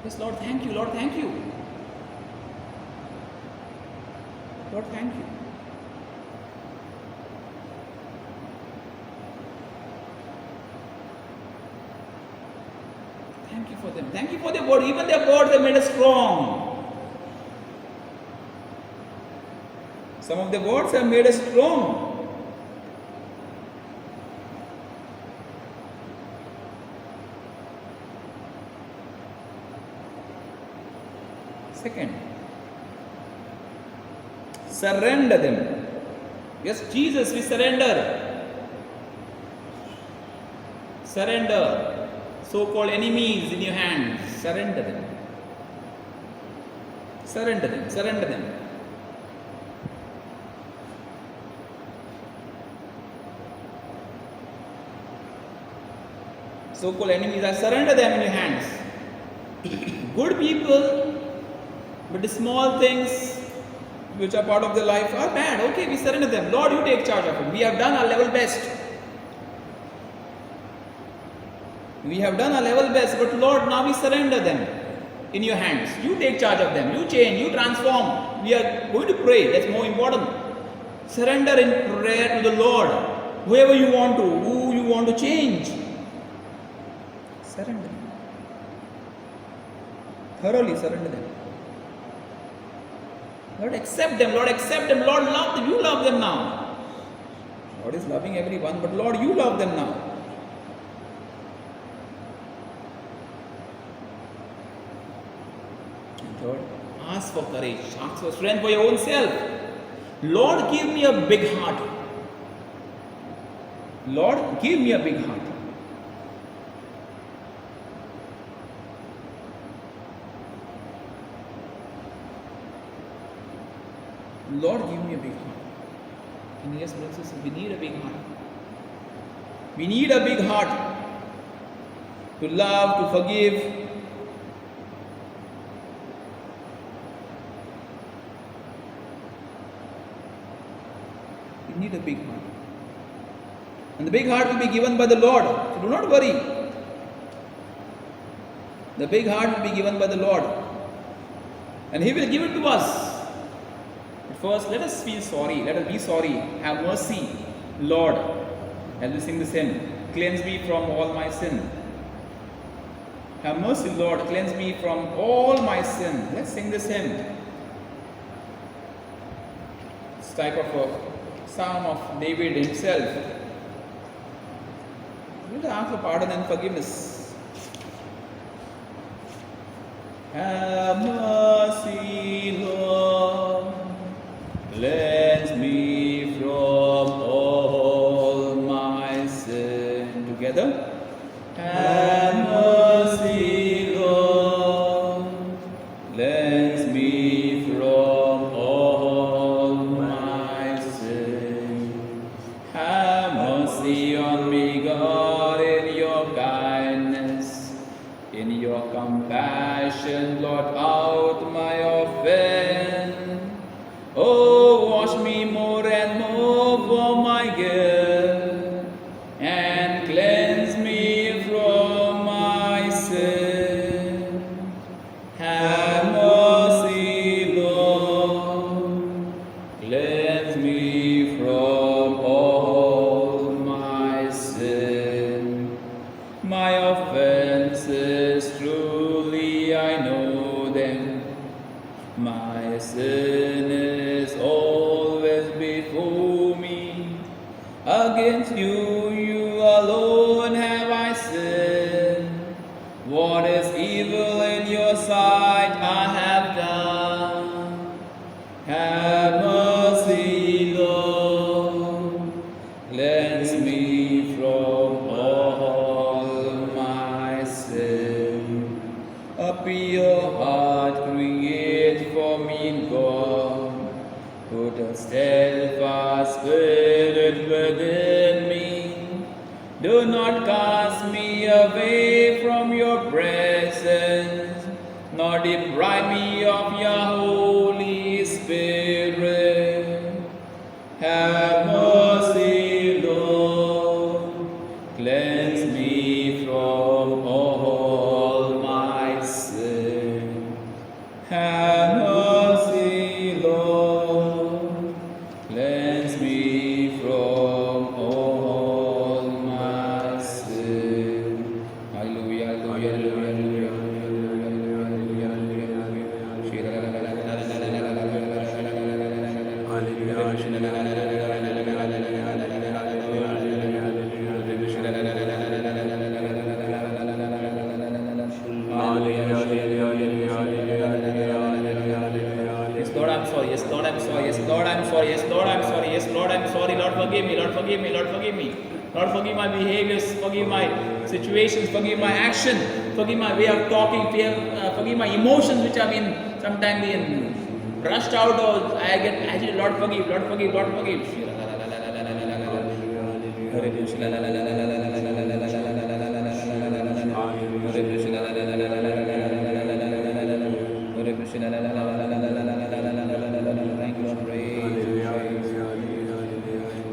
Yes, Lord, thank you, Lord, thank you. Lord, thank you. Thank you for them. Thank you for their word. Even their words have made us strong. Some of the words have made us strong. Second, surrender them. Yes, Jesus, we surrender. Surrender so-called enemies in your hands. Surrender them. Surrender them. Surrender them. So-called enemies, I surrender them in your hands. Good people, but the small things which are part of their life are bad. Okay, we surrender them. Lord, you take charge of it. We have done our level best. We have done our level best, but Lord, now we surrender them in your hands. You take charge of them. You change. You transform. We are going to pray. That's more important. Surrender in prayer to the Lord. Whoever you want to, who you want to change. Surrender them. Thoroughly surrender them. Lord, accept them. Lord, accept them. Lord, love them. You love them now. Lord is loving everyone, but Lord, you love them now. And third, ask for courage. Ask for strength for your own self. Lord, give me a big heart. Lord, give me a big heart. Lord, give me a big heart. And yes, brothers and sisters, we need a big heart. We need a big heart to love, to forgive. You need a big heart. And the big heart will be given by the Lord. So do not worry. The big heart will be given by the Lord. And He will give it to us. But first, let us feel sorry. Let us be sorry. Have mercy, Lord. As we sing this hymn, cleanse me from all my sin. Have mercy, Lord. Cleanse me from all my sin. Let's sing this hymn. It's type of a psalm of David himself. Let us ask for pardon and forgiveness. Have mercy, Lord. Cleanse me from all my sin. Together. Have mercy, Lord. Cleanse me from all my sin. Have mercy on me, God, in your kindness. In your compassion, blot out my offense. Oh, wash me more and more for my guilt, and cleanse me from my sin. Have mercy, Lord. Cleanse me from all my sin. My offenses, truly I know them. My sin is always before me. Against you, you alone have I sinned. What is evil in your sight I have done. Have mercy, Lord. Cleanse me from all my sin. A pure heart create for me, God. Put a steadfast spirit within me. Do not cast me away from your presence, nor deprive me of your Holy Spirit. Have mercy, Lord. Cleanse me from all my sin. Have mercy, Lord. Cleanse me from all my sin. Hallelujah, hallelujah, hallelujah, Yes, Lord, I'm sorry. Yes, Lord, I'm sorry. Yes, Lord, I'm sorry. Yes, Lord, I'm sorry. Yes, Lord, I'm sorry. Lord, forgive me. Lord, forgive me. Lord, forgive me. Lord, forgive my behaviors. Forgive my situations. Forgive my action. Forgive my way of talking. Forgive my emotions, which have been sometimes been rushed out, or I get agitated. Lord, forgive. Lord, forgive. Lord, forgive. Thank you, Lord.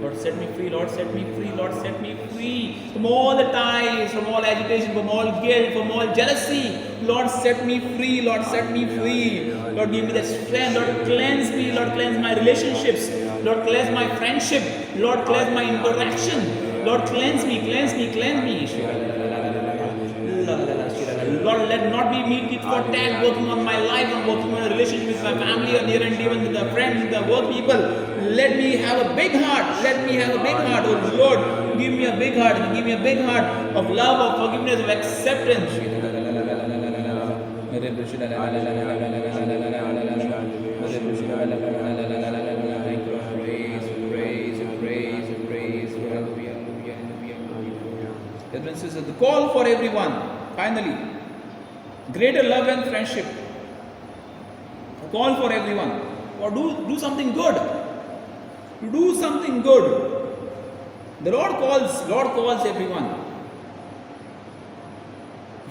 Lord, set me free. Lord, set me free. Lord, set me free from all the ties, from all agitation, from all guilt, from all jealousy. Lord, set me free. Lord, set me free. Lord, give me that strength. Lord, cleanse me. Lord, cleanse my relationships. Lord, cleanse my friendship. Lord, cleanse my interaction. Lord, cleanse me, cleanse me, cleanse me. Lord, let not be me tit for tat working on my life and working on a relationship with my family or near and dear, with the friends, with the work people. Let me have a big heart. Let me have a big heart. Oh Lord, give me a big heart. Give me a big heart of love, of forgiveness, of acceptance. This is the call for everyone. Finally, greater love and friendship. A call for everyone. Or do something good. Do something good. The Lord calls everyone.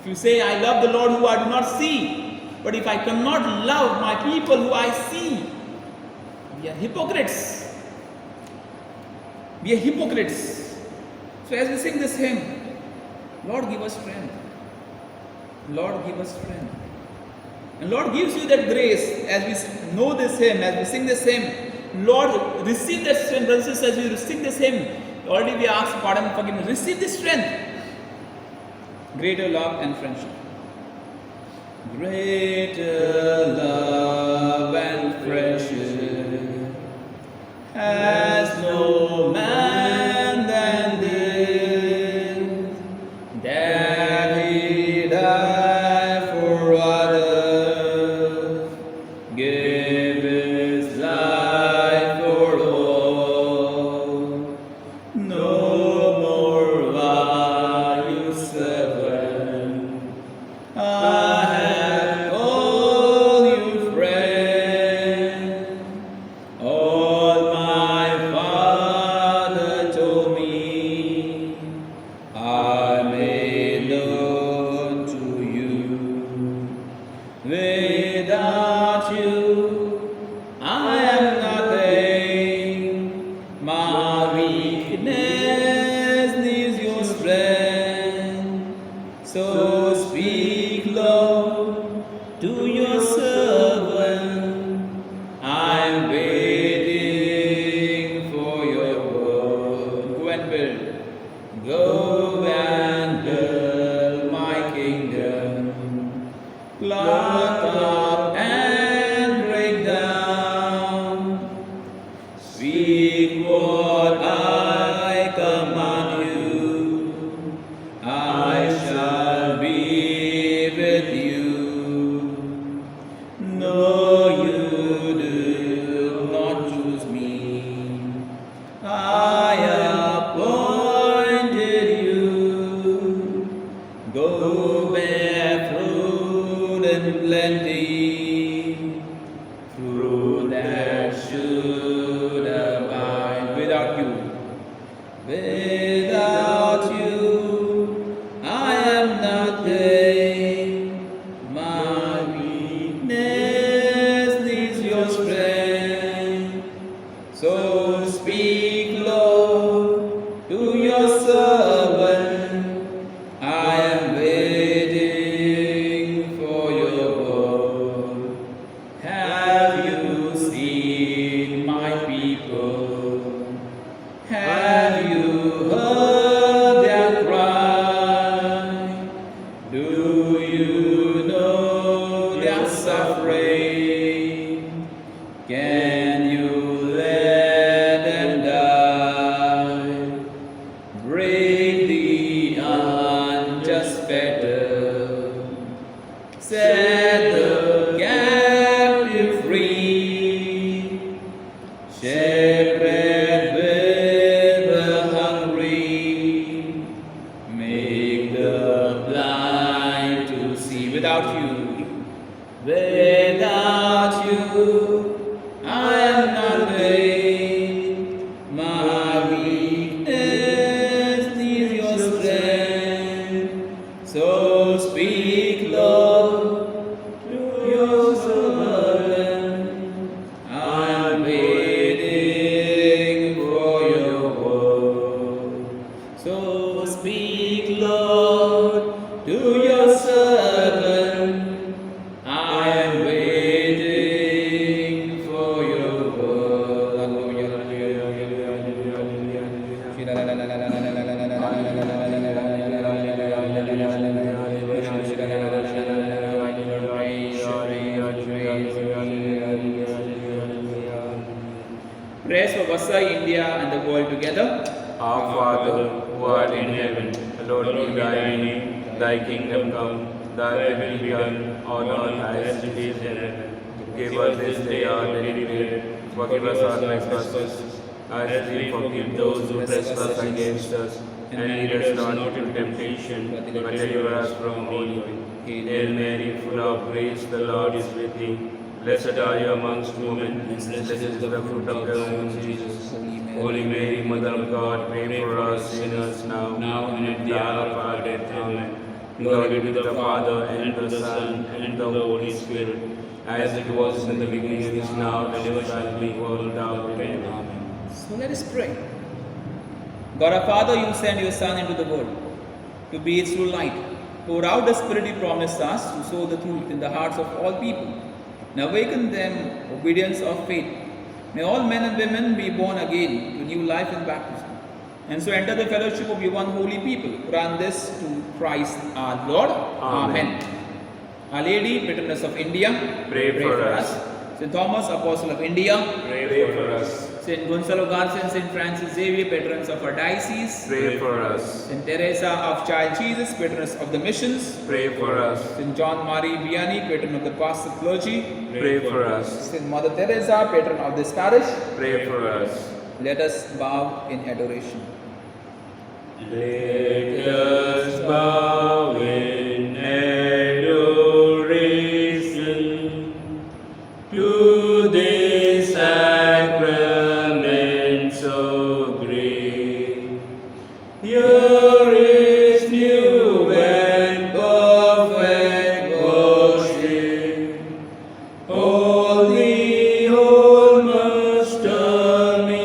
If you say, I love the Lord who I do not see, but if I cannot love my people who I see, we are hypocrites. We are hypocrites. So as we sing this hymn, Lord give us strength. Lord give us strength. And Lord gives you that grace as we know this hymn, as we sing this hymn. Lord, receive that strength, brothers and sisters, as we sing this hymn. Already we ask pardon and forgiveness. Receive this strength. Greater love and friendship. Greater love and friendship has no man than this, that he died for others, gave his life for all. No more value servant, I have called you friend. All my Father told me, I made known to you. Without you, I am nothing. My weakness needs your strength. So speak, Lord, to your servant. I'm waiting for your word. Go and build. Go and build my kingdom. Pluck up and break down. Speak what I command you. I shall be with you. No, you do not choose me. I appointed you. Go bear fruit in plenty, fruit that should abide. Without you, I am nothing. My weakness needs your strength. So speak, Lord, to your servant. I am waiting for your word. Have you seen my people? Have you heard their cry? Do you know their suffering? Can you let them die? Break the unjust fetter. Set the captive free. Share bread with the hungry. Make the blind to see. Without you, I am nothing. My weakness needs your strength. So speak, Lord, to your servant. I am waiting for your word. So speak, Lord, to your servant. I am waiting for your word. Prayers for Vasai, India and the world together. Our Father, who art in heaven, hallowed be thy name. Thy kingdom come, thy will be done on earth as it is in heaven. Give us this day our daily bread. Forgive us our trespasses, as we forgive those who trespass against us. And lead us not into temptation, but deliver us from evil. Hail Mary, full of grace, the Lord is with thee. Blessed are you amongst women, and blessed is the fruit of thy womb, Jesus. Holy Mary, Mother of God, pray for us sinners now and at the hour of our death. Amen. Glory to the Father, and to the Son, and to the Holy Spirit, as it was in the beginning, is now, and ever shall be, world without end. Amen. So let us pray. God our Father, you send your Son into the world to be its true light. Pour out the Spirit you promised us to sow the truth in the hearts of all people and awaken them obedience of faith. May all men and women be born again to new life in baptism, and so enter the fellowship of your one holy people. Grant this to Christ our Lord. Amen. Our Lady, Patroness of India, Pray for us. St. Thomas, Apostle of India, Pray for us. St. Gonzalo Garcia and St. Francis Xavier, patrons of our diocese, Pray for us. St. Teresa of Child Jesus, patroness of the missions, Pray for us. St. John Marie Vianney, patron of the pastoral clergy, Pray for us. St. Mother Teresa, patron of this parish. Pray for us. Let us bow in adoration. Let us bow in adoration to this sacrament so great. Here is new and perfect worship. All the old must terminate.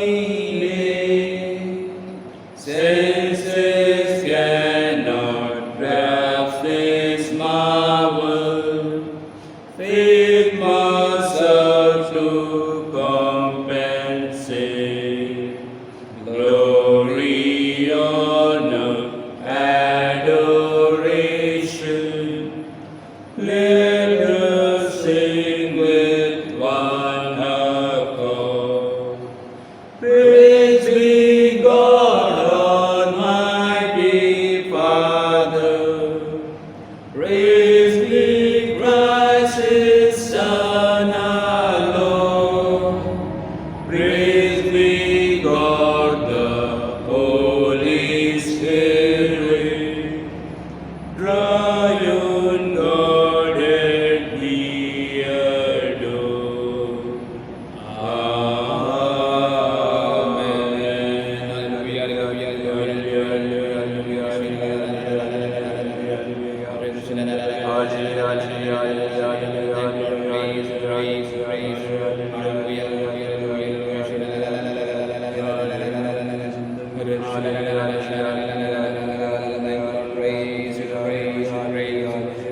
Senses cannot grasp this marvel. Faith must serve to compensate. Glory, honor, adoration. Let us sing with one accord. Praise be God Almighty Father. Praise be Christ His Son our Lord. Praise be God the Holy Spirit. Triune God and be adored.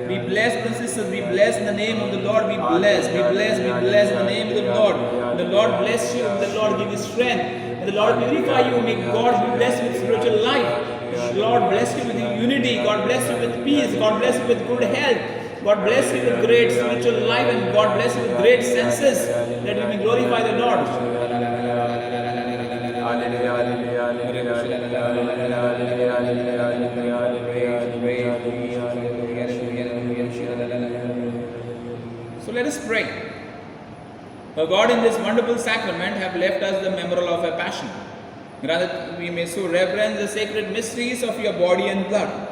Be blessed, brothers and sisters. Be blessed in the name of the Lord. Be blessed. Be blessed. Be blessed in the name of the Lord. The Lord bless you. The Lord give you strength. And the Lord purify you. May God be blessed with spiritual life. Lord bless you with unity. God bless you with peace. God bless you with good health. God bless you with great spiritual life, and God bless you with great senses, that you may glorify the Lord. So let us pray. O God, in this wonderful sacrament have left us the memorial of a passion. Grant that we may so reverence the sacred mysteries of your body and blood.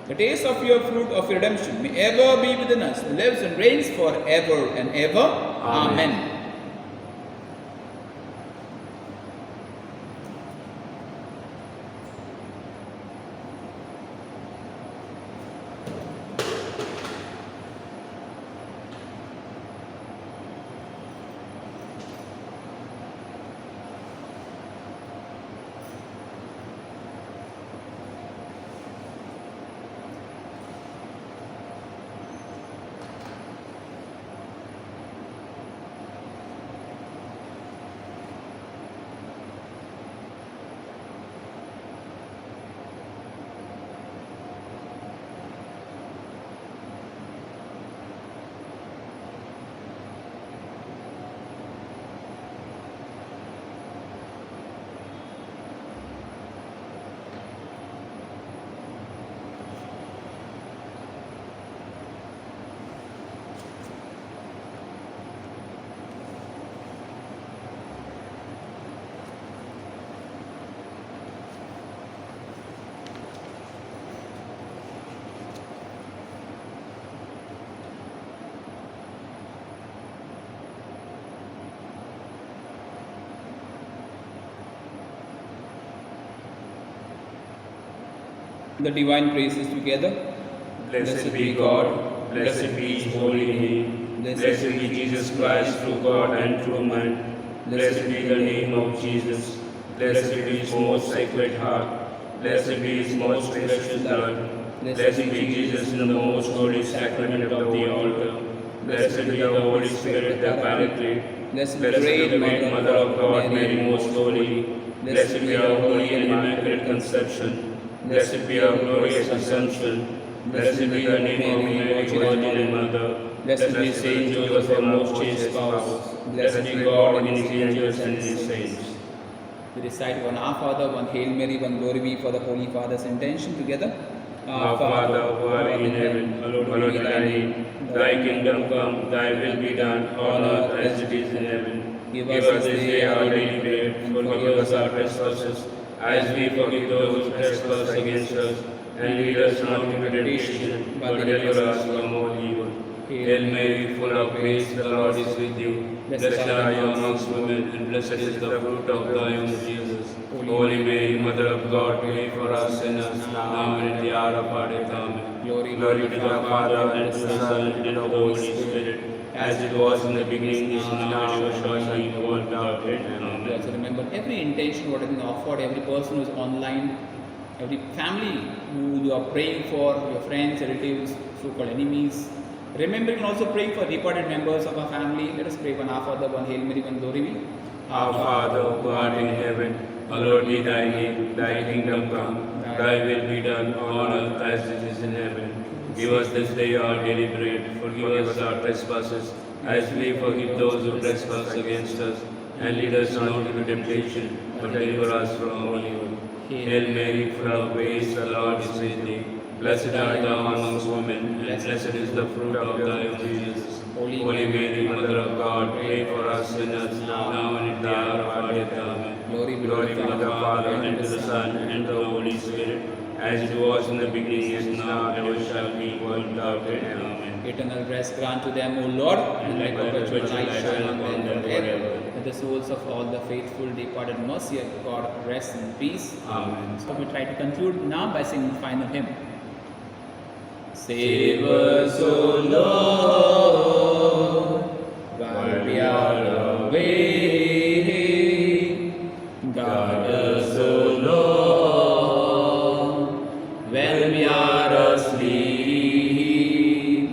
The taste of your fruit of redemption may ever be within us, who lives and reigns forever and ever. Amen. The divine praises together. Blessed be God, blessed be His holy name, blessed be Jesus Christ, true God and true man, blessed be the name of Jesus, Blessed be his most sacred heart. Blessed be his most precious blood. Blessed be Jesus in the most holy sacrament of the altar. Blessed be the Holy Spirit, the Paraclete. Blessed Blessed the great Mother of God, Mary most holy. Blessed be our holy and immaculate conception. Blessed be our glorious assumption. Blessed be the name of Mary, Virgin and Mother. Blessed be Saint Joseph, our most chaste spouse. Blessed be God and his angels and his saints. We recite one Our Father, one Hail Mary, one Glory be for the Holy Father's intention together. Our Father, who art in heaven, hallowed be thy name. Thy kingdom come, thy will be done, on earth as it is in heaven. Give us this day our daily bread, and forgive us our trespasses, as we forgive those who trespass against us. And lead us not into temptation, but deliver us from all evil. Hail Mary, full of grace, the Lord is with you. Blessed are you amongst women, and blessed is the fruit of thy womb, Jesus. Holy Mary, Mother of God, pray for us sinners, now and at the hour of our death. Amen. Glory to the Father, and to the Son, and to the Holy Spirit, as it was in the beginning, is now, and ever shall be, world without end. We Amen. also remember every intention what has been offered, every person who is online, every family who you are praying for, your friends, relatives, so-called enemies. Remembering also praying for departed members of our family. Let us pray one Our Father, one Hail Mary, one Glory be. Our Father, who art in heaven, hallowed be thy name. Thy kingdom come, thy will be done on earth as it is in heaven. Give us this day our daily bread. Forgive us our trespasses, as we forgive those who trespass against us. And lead us not into temptation, but deliver us from all evil. Hail Mary, full of grace, the Lord is with thee. Blessed art thou amongst women, and blessed is the fruit of thy womb, Jesus. Holy Mary, Mother of God, pray for us sinners, now and at the hour of our death. Amen. Glory be Glory be to the Father, and to the Son, and to the Holy Spirit, as it was in the beginning, is now, and ever shall be, world without end. Amen. Eternal rest grant to them, O Lord, and let perpetual light shine on them forever. Let the souls of all the faithful departed mercy of God rest in peace. Amen. So we try to conclude now by singing the final hymn. Save us, O Lord, while we are away. Guard us, O Lord, when we are asleep,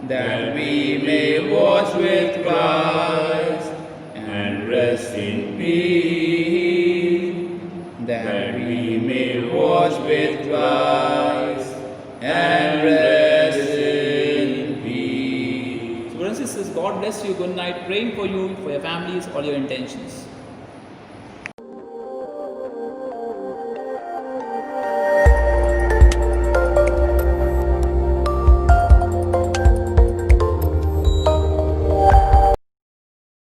that we may watch with Christ and rest in peace. That we may watch with Christ and rest in peace. So, brothers and sisters, God bless you. Good night. Praying for you, for your families, all your intentions.